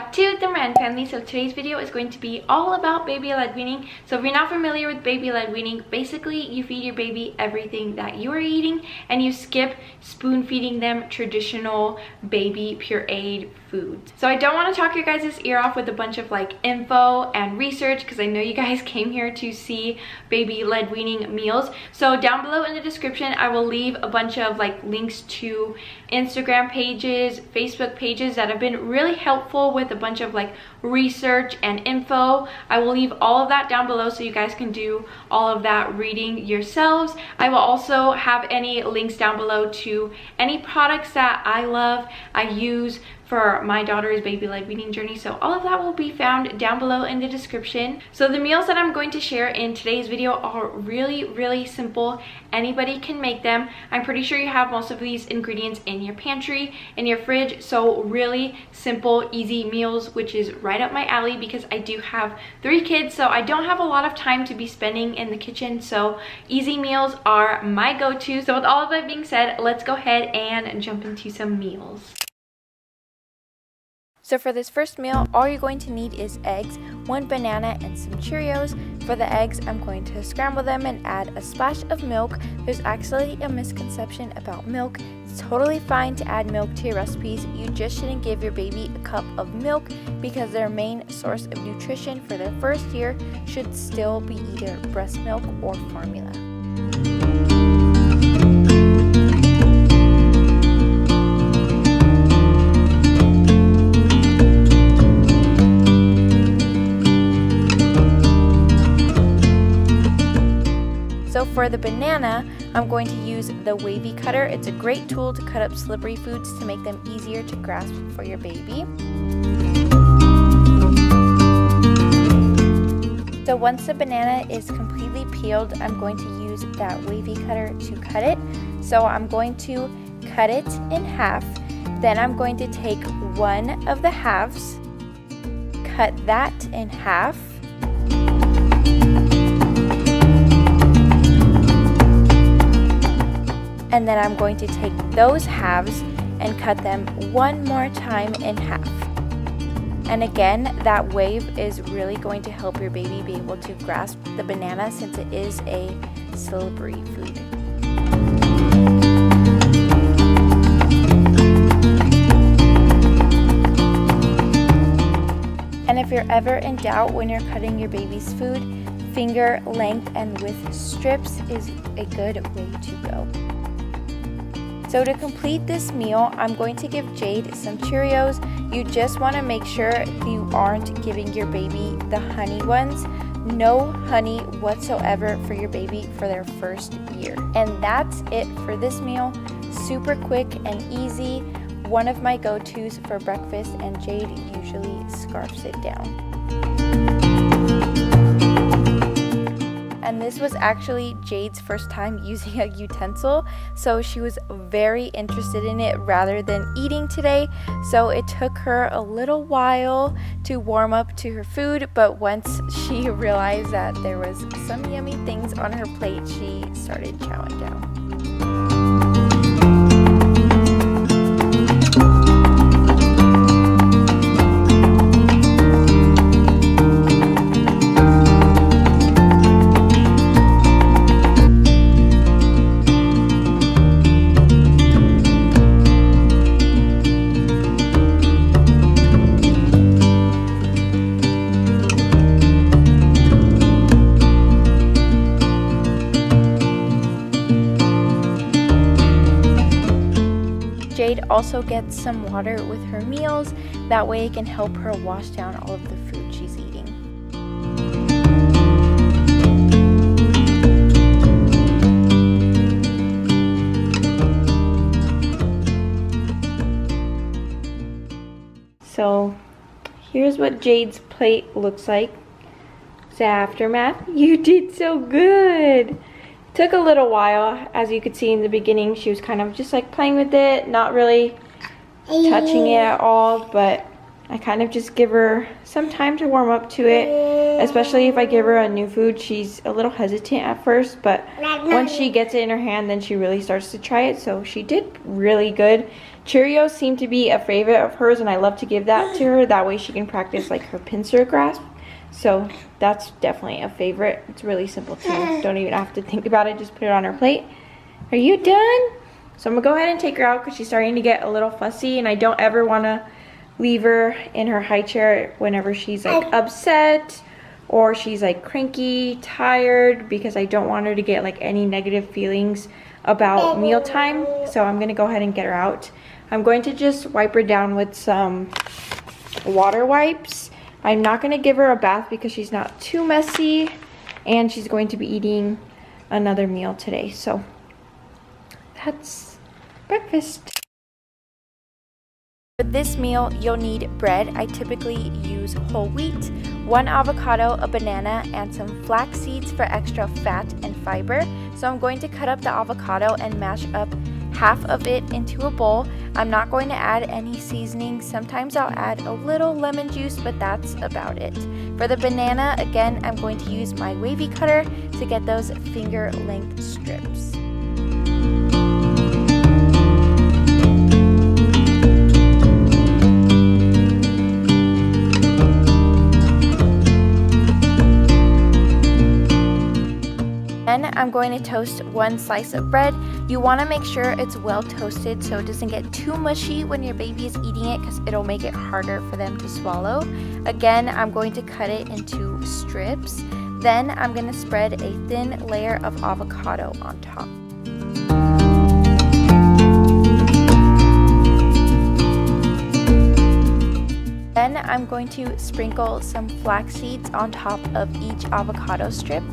back to the Moran family. So today's video is going to be all about baby led weaning. So if you're not familiar with baby led weaning, basically you feed your baby everything that you are eating and you skip spoon feeding them traditional baby pureed foods. So I don't want to talk your guys' ear off with a bunch of like info and research, because I know you guys came here to see baby led weaning meals. So down below in the description I will leave a bunch of like links to Instagram pages, Facebook pages that have been really helpful with a bunch of like research and info. I will leave all of that down below so you guys can do all of that reading yourselves. I will also have any links down below to any products that I love, I use for my daughter's baby led weaning journey. So all of that will be found down below in the description. So the meals that I'm going to share in today's video are really simple. Anybody can make them. I'm pretty sure you have most of these ingredients in your pantry, in your fridge. So really simple, easy meals, which is right up my alley because I do have 3 kids. So I don't have a lot of time to be spending in the kitchen. So easy meals are my go-to. So with all of that being said, let's go ahead and jump into some meals. So for this first meal, all you're going to need is eggs, 1 banana, and some Cheerios. For the eggs, I'm going to scramble them and add a splash of milk. There's actually a misconception about milk. It's totally fine to add milk to your recipes. You just shouldn't give your baby a cup of milk because their main source of nutrition for their first year should still be either breast milk or formula. So for the banana, I'm going to use the wavy cutter. It's a great tool to cut up slippery foods to make them easier to grasp for your baby. So once the banana is completely peeled, I'm going to use that wavy cutter to cut it. So I'm going to cut it in half. Then I'm going to take one of the halves, cut that in half, and then I'm going to take those halves and cut them one more time in half. And again, that wave is really going to help your baby be able to grasp the banana since it is a slippery food. And if you're ever in doubt when you're cutting your baby's food, finger length and width strips is a good way to go. So to complete this meal, I'm going to give Jade some Cheerios. You just want to make sure you aren't giving your baby the honey ones. No honey whatsoever for your baby for their first year. And that's it for this meal. Super quick and easy. One of my go-tos for breakfast, and Jade usually scarfs it down. And this was actually Jade's first time using a utensil, so she was very interested in it rather than eating today. So it took her a little while to warm up to her food, but once she realized that there was some yummy things on her plate, she started chowing down. Jade also gets some water with her meals. That way it can help her wash down all of the food she's eating. So here's what Jade's plate looks like. The aftermath. You did so good. Took a little while. As you could see in the beginning, she was kind of just like playing with it, not really touching it at all, but I kind of just give her some time to warm up to it, especially if I give her a new food. She's a little hesitant at first, but once she gets it in her hand, then she really starts to try it. So she did really good. Cheerios seem to be a favorite of hers, and I love to give that to her. That way she can practice like her pincer grasp. So that's definitely a favorite. It's really simple too. Don't even have to think about it. Just put it on her plate. Are you done? So I'm gonna go ahead and take her out because she's starting to get a little fussy, and I don't ever want to leave her in her high chair whenever she's like upset or she's like cranky, tired, because I don't want her to get like any negative feelings about mealtime. So I'm gonna go ahead and get her out. I'm going to just wipe her down with some water wipes. I'm not going to give her a bath because she's not too messy, and she's going to be eating another meal today. So that's breakfast. For this meal, you'll need bread. I typically use whole wheat, 1 avocado, a banana, and some flax seeds for extra fat and fiber. So I'm going to cut up the avocado and mash up half of it into a bowl. I'm not going to add any seasoning. Sometimes I'll add a little lemon juice, but that's about it. For the banana, again, I'm going to use my wavy cutter to get those finger length strips. Then I'm going to toast 1 slice of bread. You want to make sure it's well toasted so it doesn't get too mushy when your baby is eating it, because it'll make it harder for them to swallow. Again, I'm going to cut it into strips. Then I'm going to spread a thin layer of avocado on top. Then I'm going to sprinkle some flax seeds on top of each avocado strip.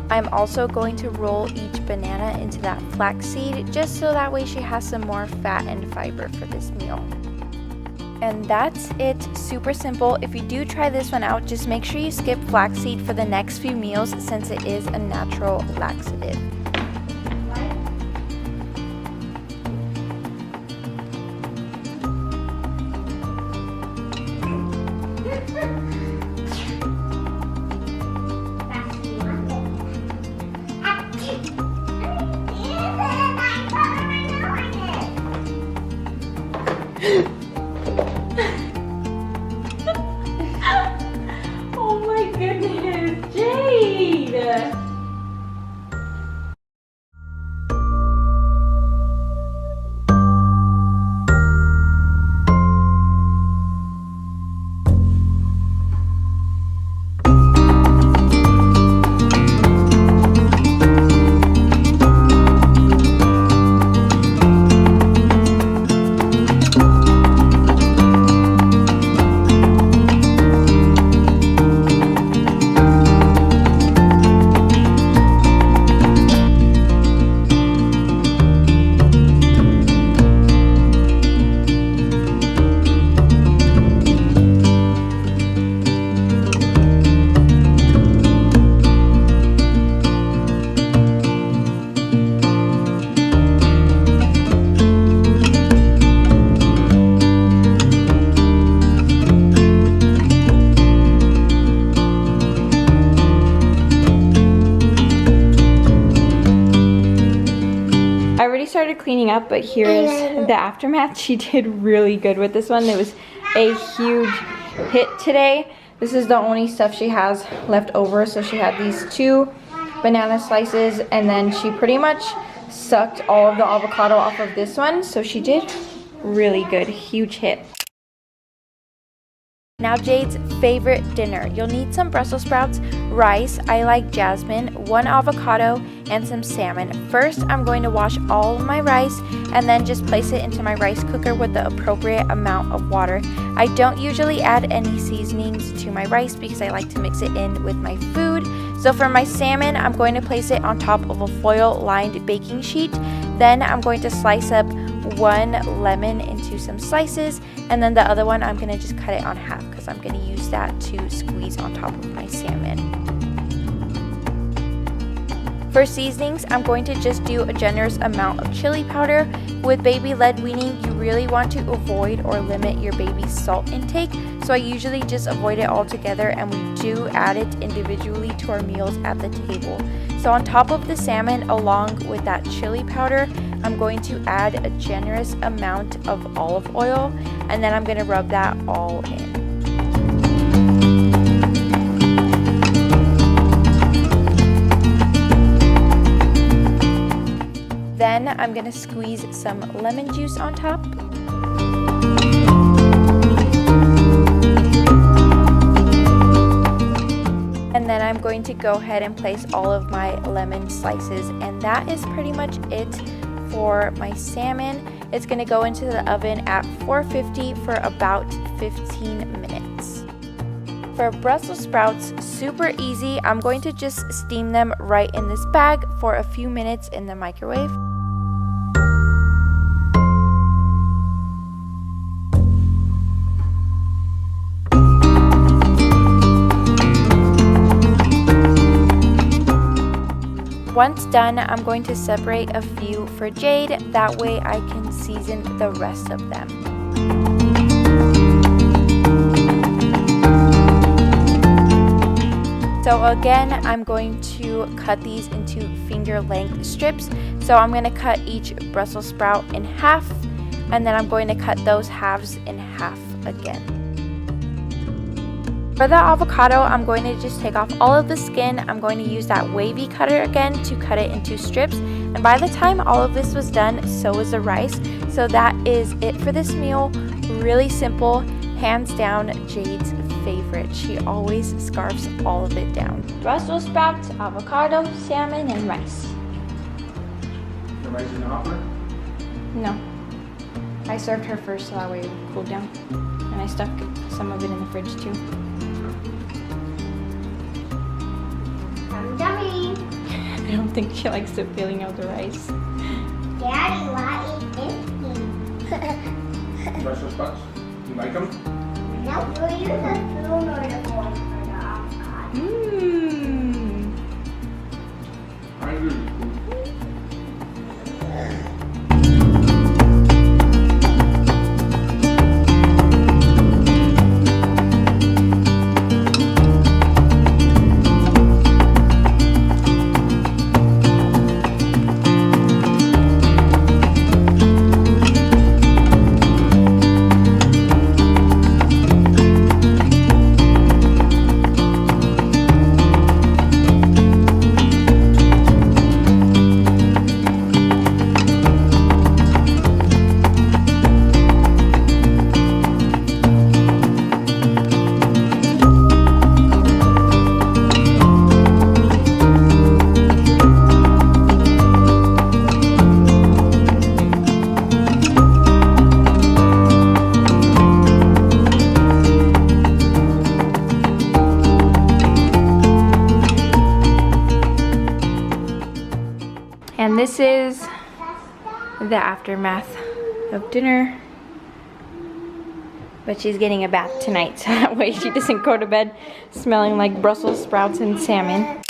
I'm also going to roll each banana into that flax seed, just so that way she has some more fat and fiber for this meal. And that's it. Super simple. If you do try this one out, just make sure you skip flaxseed for the next few meals, since it is a natural laxative. Oh my goodness, Jade! Started cleaning up, but here's the aftermath. She did really good with this one. It was a huge hit today. This is the only stuff she has left over. So she had these 2 banana slices, and then she pretty much sucked all of the avocado off of this one. So she did really good. Huge hit. Now Jade's favorite dinner. You'll need some Brussels sprouts, rice, I like jasmine, 1 avocado, and some salmon. First, I'm going to wash all of my rice and then just place it into my rice cooker with the appropriate amount of water. I don't usually add any seasonings to my rice because I like to mix it in with my food. So for my salmon, I'm going to place it on top of a foil-lined baking sheet. Then I'm going to slice up 1 lemon into some slices, and then the other one I'm going to just cut it on half because I'm going to use that to squeeze on top of my salmon. For seasonings, I'm going to just do a generous amount of chili powder, With baby led weaning, you really want to avoid or limit your baby's salt intake, so I usually just avoid it altogether, and we do add it individually to our meals at the table. So on top of the salmon, along with that chili powder, I'm going to add a generous amount of olive oil, and then I'm going to rub that all in. Then I'm going to squeeze some lemon juice on top. And then I'm going to go ahead and place all of my lemon slices, and that is pretty much it for my salmon. It's going to go into the oven at 450 for about 15 minutes. For Brussels sprouts, super easy. I'm going to just steam them right in this bag for a few minutes in the microwave. Once done, I'm going to separate a few for Jade, that way I can season the rest of them. So again, I'm going to cut these into finger length strips. So I'm going to cut each Brussels sprout in half, and then I'm going to cut those halves in half again. For the avocado, I'm going to just take off all of the skin. I'm going to use that wavy cutter again to cut it into strips. And by the time all of this was done, so was the rice. So that is it for this meal. Really simple, hands down Jade's favorite. She always scarfs all of it down. Brussels sprouts, avocado, salmon, and rice. The rice in the hopper? No. I served her first so that way it would cool down. And I stuck some of it in the fridge too. Yummy. I don't think she likes the feeling of the rice. Daddy, why eat this? Brussels sprouts. You like them? No, we'll use a spoon or the fork for the avocado. Mmm. I do. And this is the aftermath of dinner. But she's getting a bath tonight, so that way she doesn't go to bed smelling like Brussels sprouts and salmon.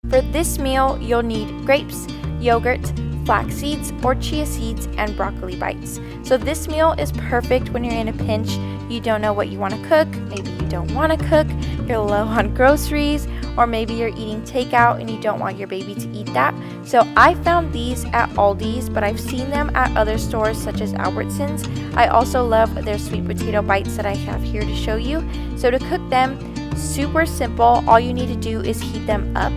For this meal, you'll need grapes, yogurt, flax seeds or chia seeds, and broccoli bites. So this meal is perfect when you're in a pinch, you don't know what you want to cook, maybe you don't want to cook, you're low on groceries, or maybe you're eating takeout and you don't want your baby to eat that. So I found these at Aldi's, but I've seen them at other stores such as Albertsons. I also love their sweet potato bites that I have here to show you. So to cook them, super simple. All you need to do is heat them up.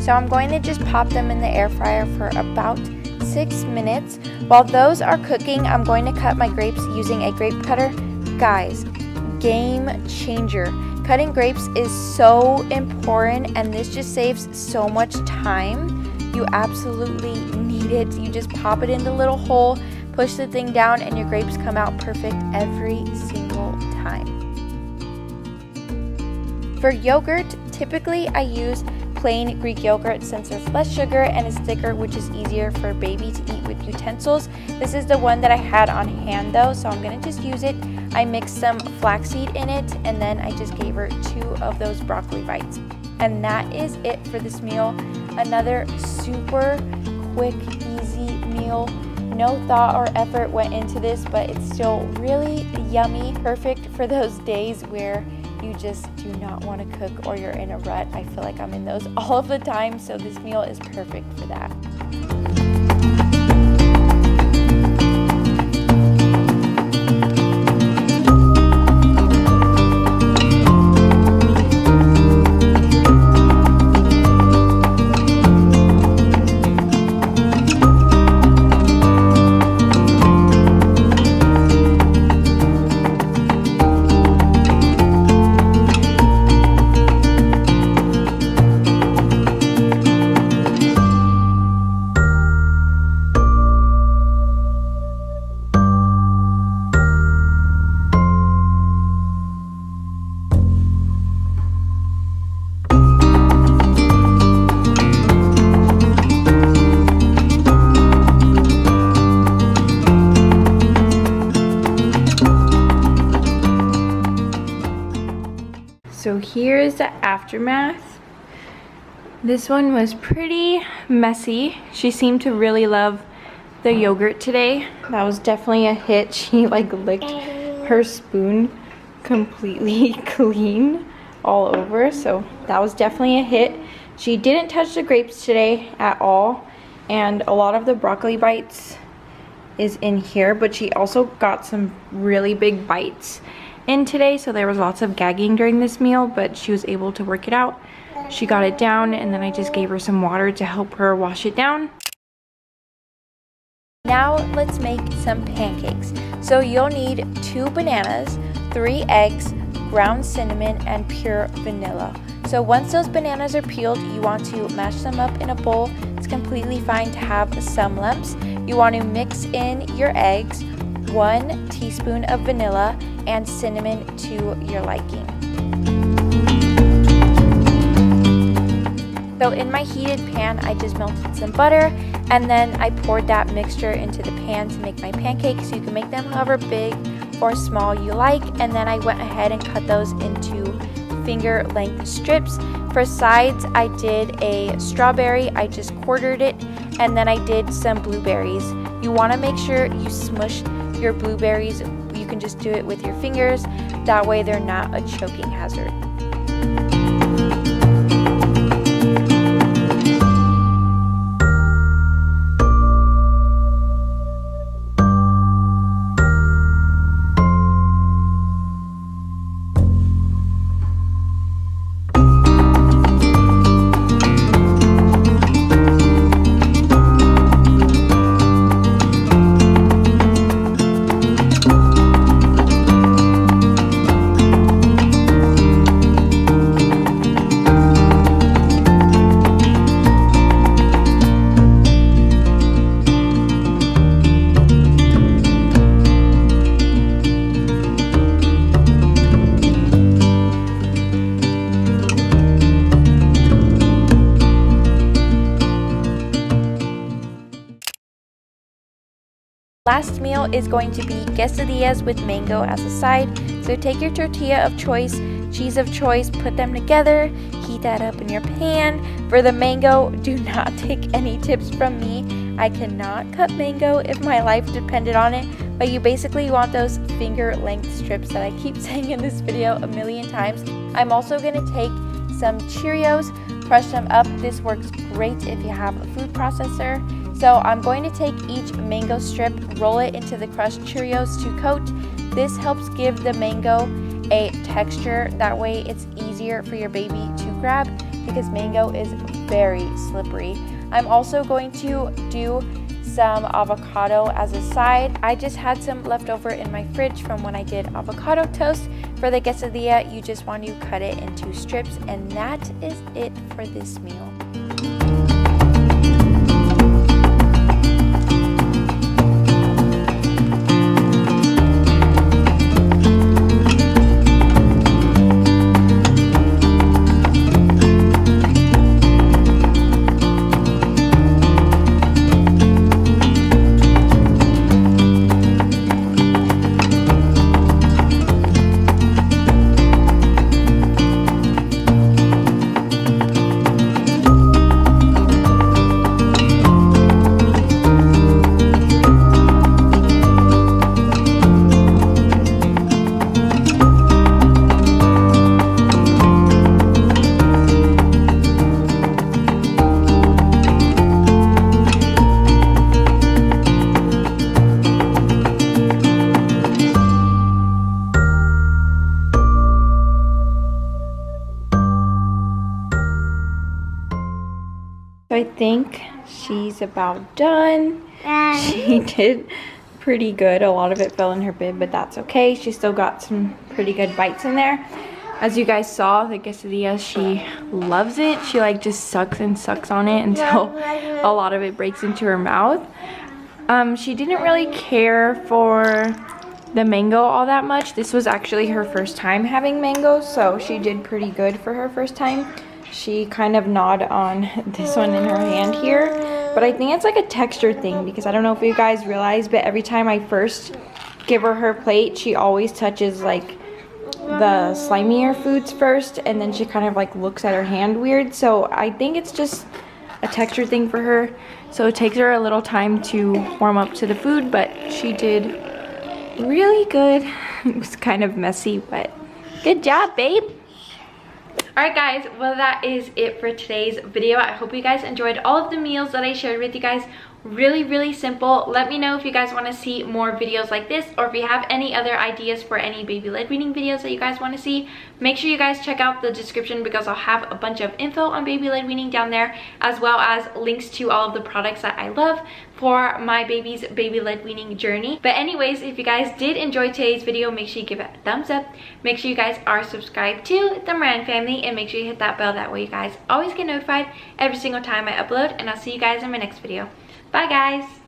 So I'm going to just pop them in the air fryer for about 6 minutes. While those are cooking, I'm going to cut my grapes using a grape cutter. Guys, game changer. Cutting grapes is so important, and this just saves so much time. You absolutely need it. You just pop it in the little hole, push the thing down, and your grapes come out perfect every single time. For yogurt, typically I use plain Greek yogurt since there's less sugar and it's thicker, which is easier for a baby to eat with utensils. This is the one that I had on hand though, so I'm gonna just use it. I mixed some flaxseed in it, and then I just gave her 2 of those broccoli bites. And that is it for this meal. Another super quick, easy meal. No thought or effort went into this, but it's still really yummy. Perfect for those days where you just do not want to cook or you're in a rut. I feel like I'm in those all of the time, so this meal is perfect for that. So here's the aftermath. This one was pretty messy. She seemed to really love the yogurt today. That was definitely a hit. She like licked her spoon completely clean all over, so that was definitely a hit. She didn't touch the grapes today at all, and a lot of the broccoli bites is in here, but she also got some really big bites in today, so there was lots of gagging during this meal, but she was able to work it out. She got it down, and then I just gave her some water to help her wash it down. Now let's make some pancakes. So you'll need 2 bananas, 3 eggs, ground cinnamon, and pure vanilla. So once those bananas are peeled, you want to mash them up in a bowl. It's completely fine to have some lumps. You want to mix in your eggs, 1 teaspoon of vanilla, and cinnamon to your liking. So in my heated pan, I just melted some butter, and then I poured that mixture into the pan to make my pancakes. You can make them however big or small you like, and then I went ahead and cut those into finger length strips. For sides, I did a strawberry. I just quartered it, and then I did some blueberries. You want to make sure you smush your blueberries. You can just do it with your fingers. That way they're not a choking hazard. Last meal is going to be quesadillas with mango as a side. So take your tortilla of choice, cheese of choice, put them together, heat that up in your pan. For the mango, do not take any tips from me. I cannot cut mango if my life depended on it, but you basically want those finger length strips that I keep saying in this video a million times. I'm also going to take some Cheerios, crush them up. This works great if you have a food processor. So I'm going to take each mango strip, roll it into the crushed Cheerios to coat. This helps give the mango a texture. That way it's easier for your baby to grab because mango is very slippery. I'm also going to do some avocado as a side. I just had some left over in my fridge from when I did avocado toast. For the quesadilla, you just want to cut it into strips, and that is it for this meal. So I think she's about done. And She did pretty good. A lot of it fell in her bib, but that's okay. She still got some pretty good bites in there. As you guys saw, the quesadilla, she loves it. She like just sucks and sucks on it until a lot of it breaks into her mouth. She didn't really care for the mango all that much. This was actually her first time having mango, so she did pretty good for her first time. She kind of gnawed on this one in her hand here, but I think it's like a texture thing, because I don't know if you guys realize, but every time I first give her her plate, she always touches like the slimier foods first, and then she kind of like looks at her hand weird. So I think it's just a texture thing for her, so it takes her a little time to warm up to the food, but she did really good. It was kind of messy, but good job, babe. Alright guys, well that is it for today's video. I hope you guys enjoyed all of the meals that I shared with you guys. Really simple. Let me know if you guys want to see more videos like this, or if you have any other ideas for any baby led weaning videos that you guys want to see. Make sure you guys check out the description, because I'll have a bunch of info on baby led weaning down there, as well as links to all of the products that I love for my baby's baby led weaning journey. But anyways, if you guys did enjoy today's video, make sure you give it a thumbs up. Make sure you guys are subscribed to the Moran family, and make sure you hit that bell. That way you guys always get notified every single time I upload, and I'll see you guys in my next video. Bye guys!